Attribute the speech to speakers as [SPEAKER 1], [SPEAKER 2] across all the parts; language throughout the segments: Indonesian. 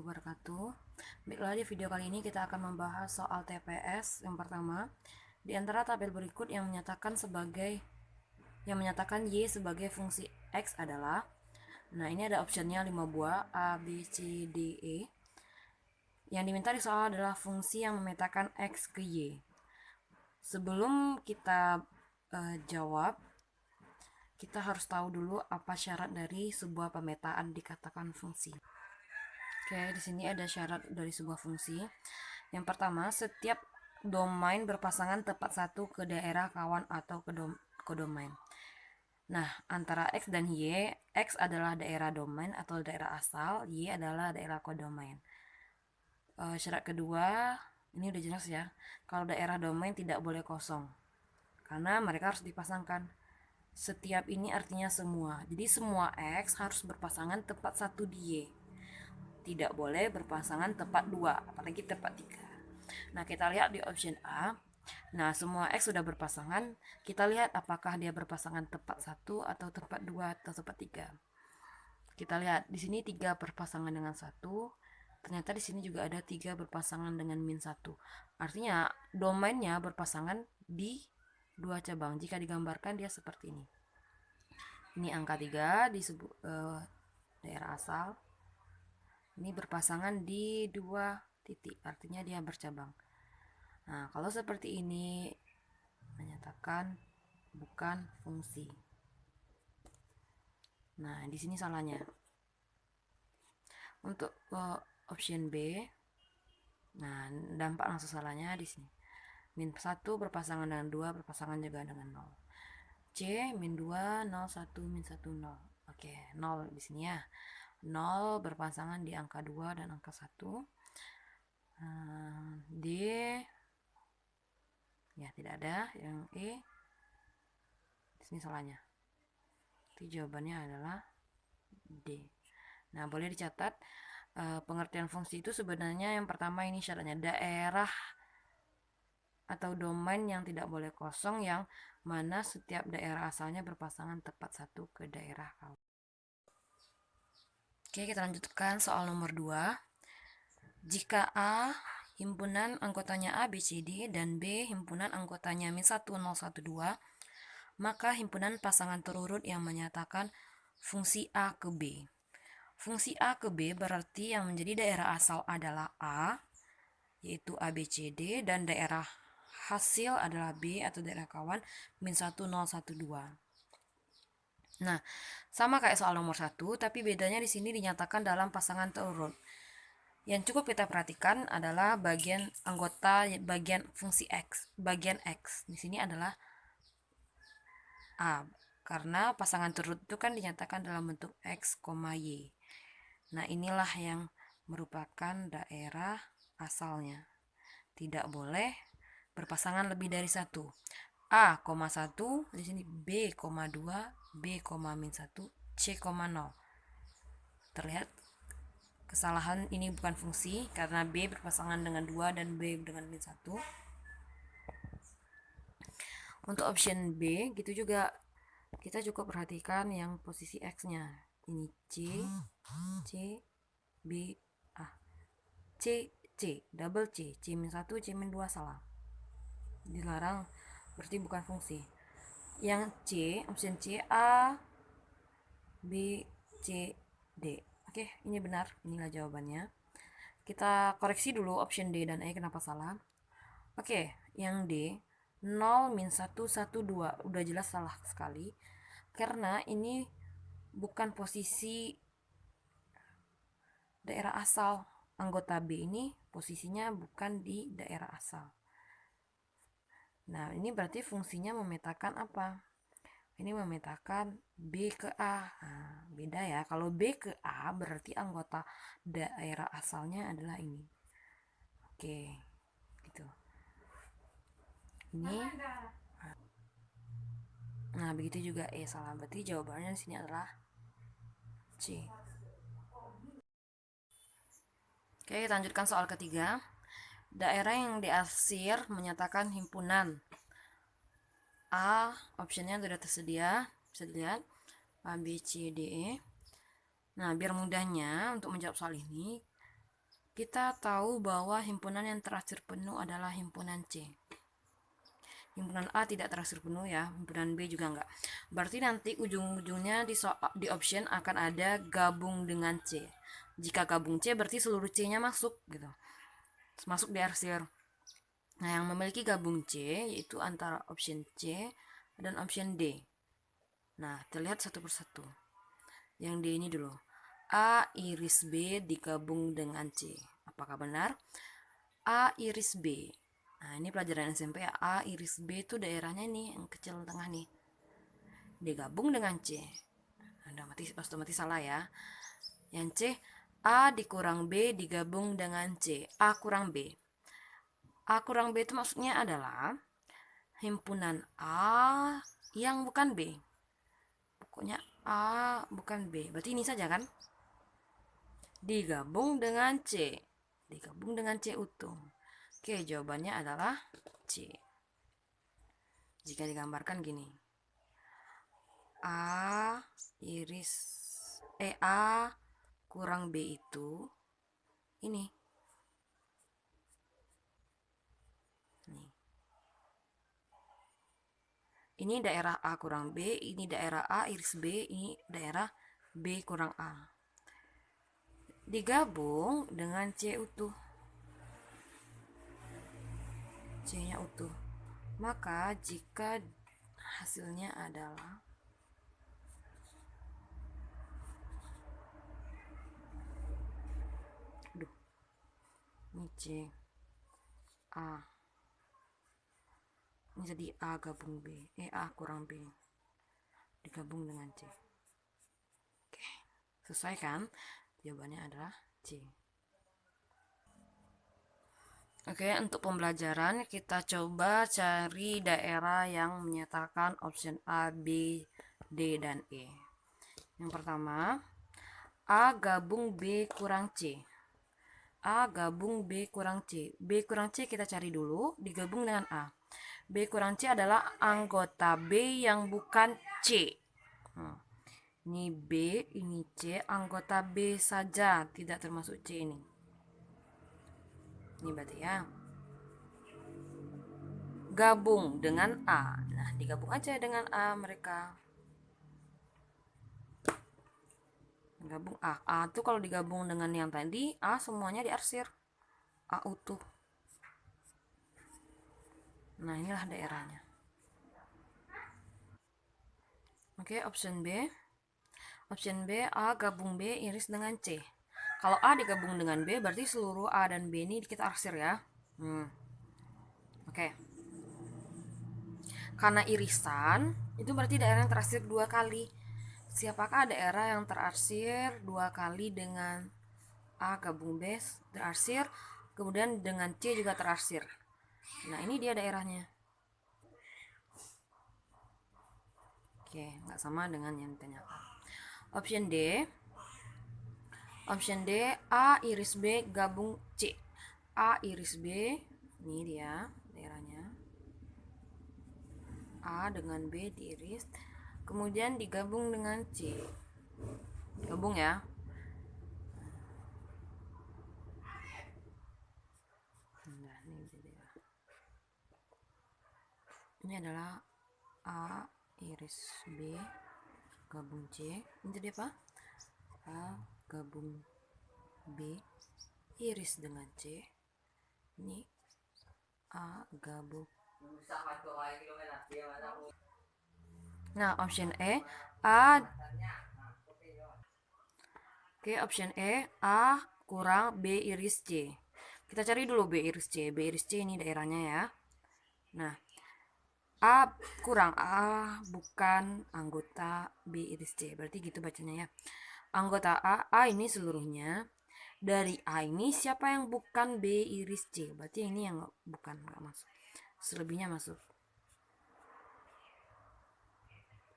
[SPEAKER 1] wabarakatuh. Baiklah, di video kali ini kita akan membahas soal TPS. Yang pertama, di antara tabel berikut yang menyatakan Y sebagai fungsi X adalah, nah ini ada optionnya 5 buah, A, B, C, D, E. Yang diminta di soal adalah fungsi yang memetakan X ke Y. Sebelum kita jawab, kita harus tahu dulu apa syarat dari sebuah pemetaan dikatakan fungsi. Oke, di sini ada syarat dari sebuah fungsi. Yang pertama, setiap domain berpasangan tepat satu ke daerah kawan atau kodomain. Nah, antara X dan Y, X adalah daerah domain atau daerah asal, Y adalah daerah kodomain. Syarat kedua, ini udah jelas ya, kalau daerah domain tidak boleh kosong, karena mereka harus dipasangkan. Setiap ini artinya semua, jadi semua X harus berpasangan tepat satu di Y. Tidak boleh berpasangan tepat 2, apalagi tepat 3. Nah, kita lihat di option A. Nah, semua X sudah berpasangan. Kita lihat apakah dia berpasangan tepat 1 atau tepat 2 atau tepat 3. Kita lihat di sini 3 berpasangan dengan 1. Ternyata di sini juga ada 3 berpasangan dengan min 1. Artinya domainnya berpasangan di 2 cabang. Jika digambarkan dia seperti ini. Ini angka 3 di daerah asal. Ini berpasangan di 2 titik, artinya dia bercabang. Nah, kalau seperti ini menyatakan bukan fungsi. Nah, di sini salahnya. Untuk option B, nah dampak langsung salahnya di sini. Min 1 berpasangan dengan 2 berpasangan juga dengan 0. C min 2 0 1 min 1 0. Oke, 0 di sini ya. 0 berpasangan di angka 2 dan angka 1. D ya tidak ada. Yang E di sini salahnya. Jadi jawabannya adalah D. Nah, boleh dicatat pengertian fungsi itu sebenarnya yang pertama ini syaratnya daerah atau domain yang tidak boleh kosong, yang mana setiap daerah asalnya berpasangan tepat satu ke daerah kawan. Oke, kita lanjutkan soal nomor 2. Jika A himpunan anggotanya A, B, C, D, dan B himpunan anggotanya min 1, 0, 1, 2, maka himpunan pasangan terurut yang menyatakan fungsi A ke B. Fungsi A ke B berarti yang menjadi daerah asal adalah A, yaitu A, B, C, D, dan daerah hasil adalah B atau daerah kawan min 1, 0, 1, 2. Nah, sama kayak soal nomor 1, tapi bedanya di sini dinyatakan dalam pasangan terurut. Yang cukup kita perhatikan adalah bagian anggota bagian fungsi X. Bagian X di sini adalah A, karena pasangan terurut itu kan dinyatakan dalam bentuk X, Y. Nah, inilah yang merupakan daerah asalnya. Tidak boleh berpasangan lebih dari 1. A, 1, di sini B, 2, B, min 1, C, 0. Terlihat kesalahan ini bukan fungsi karena B berpasangan dengan 2 dan B dengan min 1. Untuk option B gitu juga kita cukup perhatikan yang posisi X-nya. Ini C, B, C, double C, C min 1, C min 2 salah. Dilarang, berarti bukan fungsi. Yang C, option C, A, B, C, D. Oke, ini benar, inilah jawabannya. Kita koreksi dulu option D dan E kenapa salah. Oke, yang D 0 min 1 1 2 udah jelas salah sekali karena ini bukan posisi daerah asal. Anggota B ini posisinya bukan di daerah asal. Nah, ini berarti fungsinya memetakan apa? Ini memetakan B ke A. Nah, beda ya. Kalau B ke A berarti anggota daerah asalnya adalah ini. Oke, gitu. Ini. Nah, begitu juga E salah. Berarti jawabannya di sini adalah C. Oke, kita lanjutkan soal ketiga. Daerah yang diarsir menyatakan himpunan. A, optionnya sudah tersedia, bisa dilihat A, B, C, D, E. Nah, biar mudahnya untuk menjawab soal ini, kita tahu bahwa himpunan yang terakhir penuh adalah himpunan C. Himpunan A tidak terakhir penuh ya, himpunan B juga enggak. Berarti nanti ujung-ujungnya di option akan ada gabung dengan C. Jika gabung C berarti seluruh C-nya masuk gitu. Masuk di arsir. Nah, yang memiliki gabung C yaitu antara option C dan option D. Nah, terlihat satu persatu. Yang D ini dulu. A iris B digabung dengan C. Apakah benar? A iris B. Nah, ini pelajaran SMP ya. A iris B itu daerahnya nih, yang kecil tengah nih. Digabung dengan C. Nah, otomatis salah ya. Yang C, A dikurang B digabung dengan C. A kurang B. A kurang B itu maksudnya adalah himpunan A yang bukan B. Pokoknya A bukan B. Berarti ini saja kan? Digabung dengan C. Digabung dengan C utuh. Oke, jawabannya adalah C. Jika digambarkan gini. A iris A kurang B itu ini. Nih. Ini daerah A kurang B, ini daerah A iris B, ini daerah B kurang A. Digabung dengan C utuh. C-nya utuh. Maka jika hasilnya adalah ini C A, ini jadi A gabung B, A kurang B digabung dengan C. Oke, sesuai kan? Jawabannya adalah C. Oke, untuk pembelajaran kita coba cari daerah yang menyatakan option A, B, D, dan E. Yang pertama, A gabung B kurang C. A gabung B kurang C. B kurang C kita cari dulu, digabung dengan A. B kurang C adalah anggota B yang bukan C. Ini B, ini C, anggota B saja, tidak termasuk C ini. Ini berarti ya. Gabung dengan A. Nah, digabung aja dengan A mereka. Gabung A. A itu kalau digabung dengan yang tadi, A semuanya diarsir. A utuh. Nah, inilah daerahnya. Oke, option B. Option B, A gabung B iris dengan C. Kalau A digabung dengan B, berarti seluruh A dan B ini kita arsir ya. Oke. Karena irisan, itu berarti daerah yang terarsir 2 kali. Siapakah daerah yang terarsir 2 kali dengan A gabung B terarsir, kemudian dengan C juga terarsir. Nah, ini dia daerahnya. Oke, nggak sama dengan yang ditanyakan. Option D. Option D, A iris B gabung C. A iris B, ini dia daerahnya. A dengan B diiris, kemudian digabung dengan C. Gabung ya. Nah, ini adalah A iris B gabung C. Ini tadi apa? A gabung B iris dengan C. Ini A gabung. Nah, option E A. Oke, option E A kurang B iris C. Kita cari dulu B iris C. B iris C ini daerahnya ya. Nah, A kurang A bukan anggota B iris C. Berarti gitu bacanya ya. Anggota A ini seluruhnya. Dari A ini siapa yang bukan B iris C? Berarti ini yang bukan, nggak masuk. Selebihnya masuk.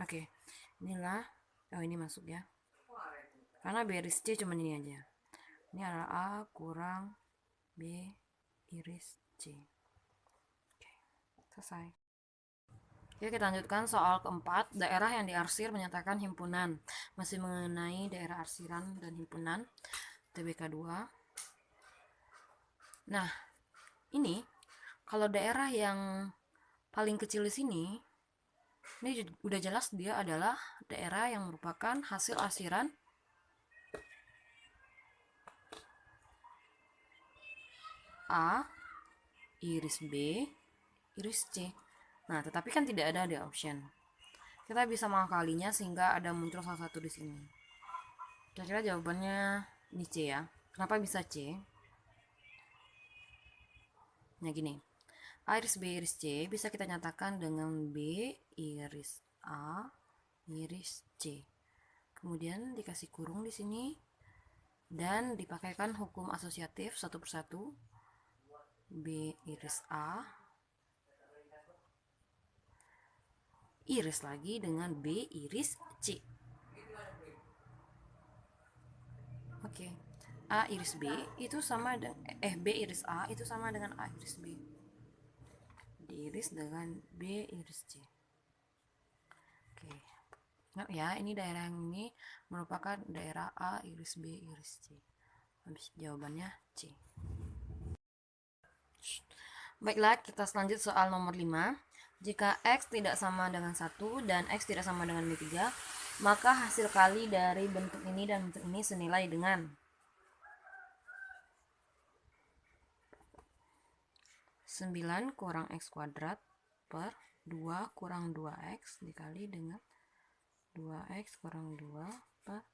[SPEAKER 1] Oke, inilah. Oh, ini masuk ya. Karena B iris C cuma ini aja. Ini adalah A kurang B iris C. Oke, selesai. Oke, kita lanjutkan soal keempat. Daerah yang diarsir menyatakan himpunan. Masih mengenai daerah arsiran dan himpunan. TBK 2. Nah, ini kalau daerah yang paling kecil di sini, ini udah jelas dia adalah daerah yang merupakan hasil asiran A, iris B, iris C. Nah, tetapi kan tidak ada di option. Kita bisa mengakalinya sehingga ada muncul salah satu di sini. Kira-kira jawabannya di C ya. Kenapa bisa C? Nah gini, A iris B iris C bisa kita nyatakan dengan B iris A iris C. Kemudian dikasih kurung di sini dan dipakaikan hukum asosiatif satu persatu. B iris A iris lagi dengan B iris C. Oke. A iris B itu sama dengan B iris A itu sama dengan A iris B. Diiris dengan B iris C. Oke. Nah, ya, ini daerah yang ini merupakan daerah A iris B iris C. Habis jawabannya C. Baiklah, kita selanjut soal nomor 5. Jika X tidak sama dengan 1 dan X tidak sama dengan B3, maka hasil kali dari bentuk ini dan bentuk ini senilai dengan 9 kurang X kuadrat per 2 kurang 2X dikali dengan 2X kurang 2 per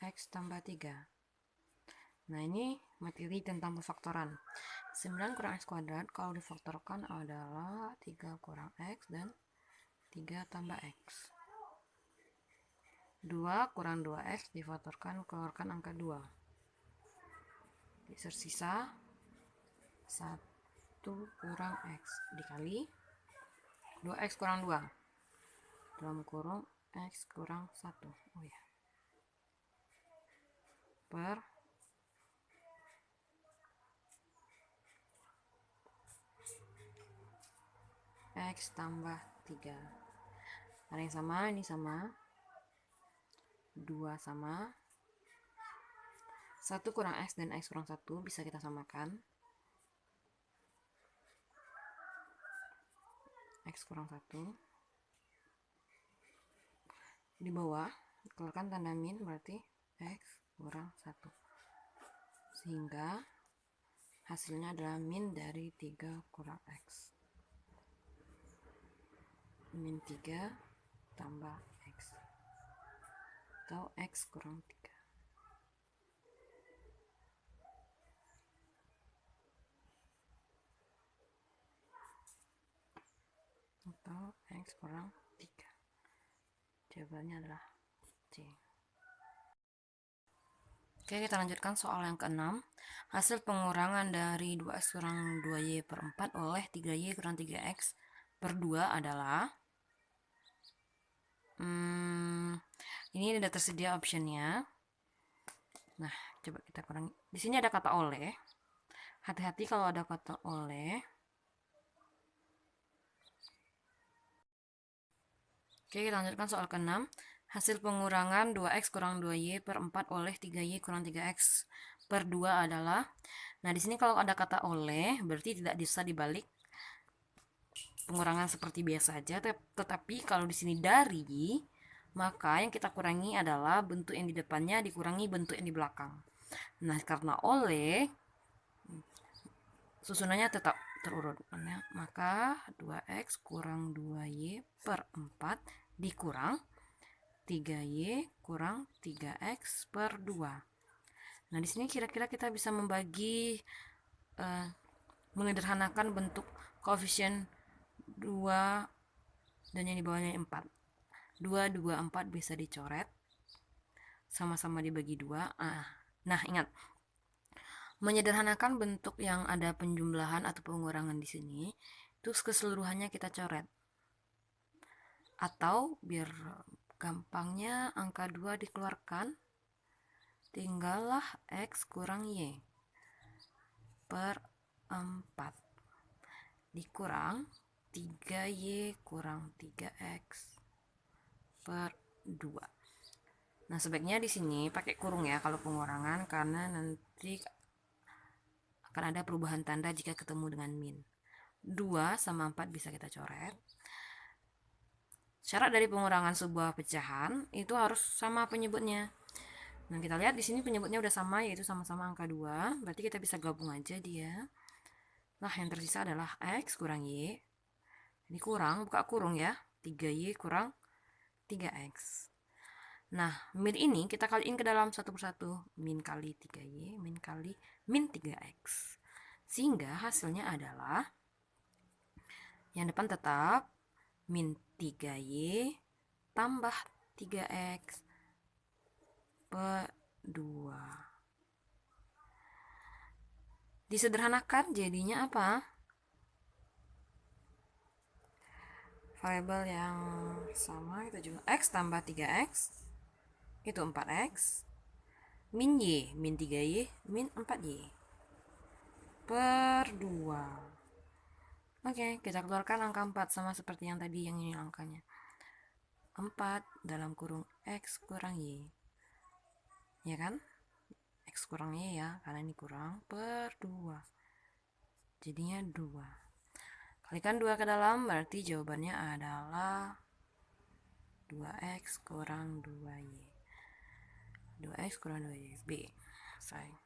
[SPEAKER 1] X tambah 3. Nah, ini materi tentang perfaktoran. 9 kurang X kuadrat kalau difaktorkan adalah 3 kurang X dan 3 tambah X. 2 kurang 2X difaktorkan, keluarkan angka 2. Tersisa 1 kurang X dikali 2X kurang 2 dalam kurung X kurang 1. Oh ya. Per X tambah 3. Ada yang sama, ini sama. 2 sama. 1 kurang X dan X kurang 1 bisa kita samakan. X kurang 1. Di bawah, keluarkan tanda min berarti X kurang 1. Sehingga hasilnya adalah min dari 3 kurang X. Min 3 tambah X. Atau X kurang 3. Atau X kurang 3. Jawabannya adalah C. Oke, kita lanjutkan soal yang ke-6. Hasil pengurangan dari 2X kurang 2Y per 4 oleh 3Y kurang 3X per 2 adalah ini tidak tersedia optionnya. Nah, coba kita kurangi. Di sini ada kata oleh. Hati-hati kalau ada kata oleh. Oke, kita lanjutkan soal ke-6. Hasil pengurangan 2X kurang 2Y per 4 oleh 3Y kurang 3X per 2 adalah. Nah, di sini kalau ada kata oleh, berarti tidak bisa dibalik pengurangan seperti biasa aja. Tetapi kalau di sini dari, maka yang kita kurangi adalah bentuk yang di depannya dikurangi bentuk yang di belakang. Nah, karena oleh, susunannya tetap terurut. Maka 2X kurang 2Y per 4 dikurang 3Y kurang 3X per 2. Nah, di sini kira-kira kita bisa membagi, menyederhanakan bentuk koefisien 2 dan yang di bawahnya 4. 2, 2, 4 bisa dicoret. Sama-sama dibagi 2. Nah, ingat. Menyederhanakan bentuk yang ada penjumlahan atau pengurangan di sini, itu keseluruhannya kita coret. Atau biar gampangnya angka 2 dikeluarkan, tinggallah X kurang Y per 4 dikurang 3Y kurang 3X per 2. Nah, sebaiknya di sini pakai kurung ya kalau pengurangan, karena nanti akan ada perubahan tanda jika ketemu dengan min. 2 sama 4 bisa kita coret. Syarat dari pengurangan sebuah pecahan itu harus sama penyebutnya. Nah, kita lihat di sini penyebutnya udah sama, yaitu sama-sama angka 2. Berarti kita bisa gabung aja dia. Nah, yang tersisa adalah X kurang Y. Ini kurang, buka kurung ya. 3Y kurang 3X. Nah, min ini kita kaliin ke dalam satu persatu. Min kali 3Y, min kali min 3X. Sehingga hasilnya adalah yang depan tetap min 3Y tambah 3X per 2. Disederhanakan jadinya apa? Variabel yang sama kita juga X tambah 3X itu 4X min Y, min 3Y, min 4Y per 2. Oke, kita keluarkan angka 4 sama seperti yang tadi, yang ini angkanya 4 dalam kurung X kurang Y, ya kan? X kurang Y ya, karena ini kurang, per 2, jadinya 2. Kalikan 2 ke dalam, berarti jawabannya adalah 2X kurang 2Y. 2X kurang 2Y, B. Selesai.